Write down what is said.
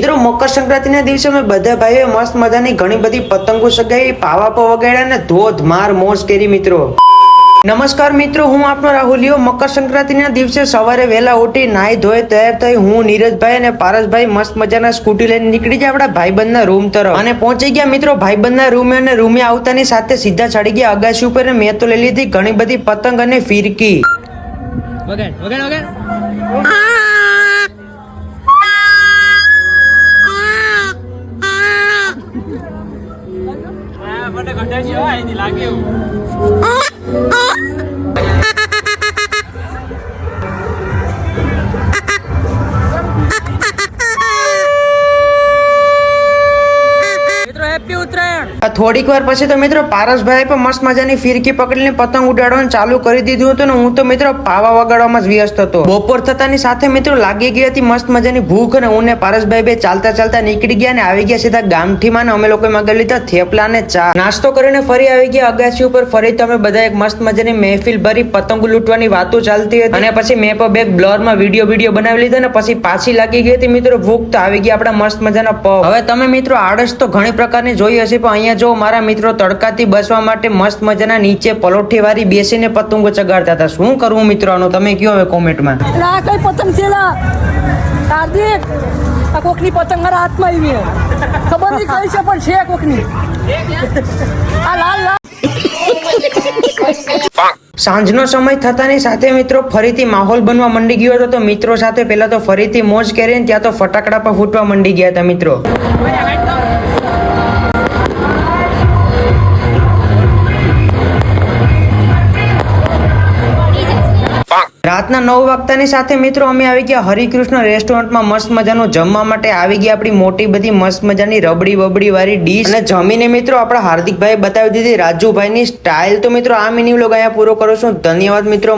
મિત્રો મકર સંક્રાંતિના દિવસે અમે બધા ભાઈઓ મસ્ત મજાની ઘણી બધી પતંગો સગાઈ, પાવાપો વગાડ્યા અને ધોધમાર મોજ કરી મિત્રો। નમસ્કાર મિત્રો, હું આપનો રાહુલિયો। મકર સંક્રાંતિના દિવસે સવારે વહેલા ઉઠી નાહી ધોઈ તૈયાર થઈ હું નીરજભાઈ અને પારસભાઈ મસ્ત મજાના સ્કૂટી લઈને નીકળી ગયા આપણા ભાઈબંધના રૂમ તરફ અને પહોંચી ગયા મિત્રો ભાઈબંધના રૂમે અને રૂમે આવતાની સાથે સીધા ચડી ગયા અગાસી ઉપર અને મેં તો લઈ લીધી ઘણી બધી પતંગ અને ફિરકી। વગાડ વગાડ વગાડ મને ઘટાડી હોય એની લાગે થોડીક વાર પછી તો મિત્રો પારસભાઈ પણ મસ્ત મજાની ફિરકી પકડીને પતંગ ઉડાડવાનું ચાલુ કરી દીધું હતું ને હું તો મિત્રો પાવા વગાડવામાં જ વ્યસ્ત હતો। બપોર થતાની સાથે મિત્રો લાગી ગઈ હતી મસ્ત મજાની ભૂખ અને હું ને પારસભાઈ બે ચાલતા ચાલતા નીકળી ગયા ને આવી ગયા સીધા ગામઠીમાં ને અમે લોકો મગાવી લીધા થેપલા ને ચા નાસ્તો કરીને ફરી આવી ગયા અગાસી ઉપર। ફરી તો અમે બધા એક મસ્ત મજાની મહેફિલ ભરી પતંગ લૂંટવાની વાતો ચાલતી હતી અને પછી મેં પણ બે બ્લરમાં વિડીયો બનાવી લીધા ને પછી પાછી લાગી ગઈ હતી મિત્રો ભૂખ તો આવી ગયા આપણા મસ્ત મજાના પગ। હવે તમે મિત્રો આળસ તો ઘણી પ્રકારની જોઈ હશે પણ અહીંયા જો મારા મિત્રો તડકાથી બચવા માટે મસ્ત મજાના નીચે પલોઠી વાળી બેસીને પતંગો ચગાડતા હતા। શું કરવું મિત્રો આનું તમે કયો હવે કોમેન્ટમાં। આ કઈ પતંગ છે હાર્દિક? આ કોકની પતંગ મારા હાથમાં આવી ખબર નહીં કઈ છે પણ છે કોકની આ લાલ લાલ। સાંજનો સમય થતાની સાથે મિત્રો ફરીથી માહોલ બનવા માંડી ગયો હતો તો મિત્રો સાથે પહેલા તો ફરીથી મોજ કરીને ત્યાં તો ફટાકડા પર ફૂટવા માંડી ગયા હતા મિત્રો। રાતના 9 વાગતાની સાથે મિત્રો અમે આવી ગયા હરિકૃષ્ણ રેસ્ટોરન્ટમાં મસ્ત મજાનું જમવા માટે આવી ગયા આપણી મોટી બધી મસ્ત મજાની રબડી બબડી વાળી ડીશ અને જમીને મિત્રો આપણા હાર્દિકભાઈ બતાવી દીધી રાજુભાઈની સ્ટાઇલ। તો મિત્રો આ મિની વ્લોગ અહીંયા પૂરો કરું છું। ધન્યવાદ મિત્રો।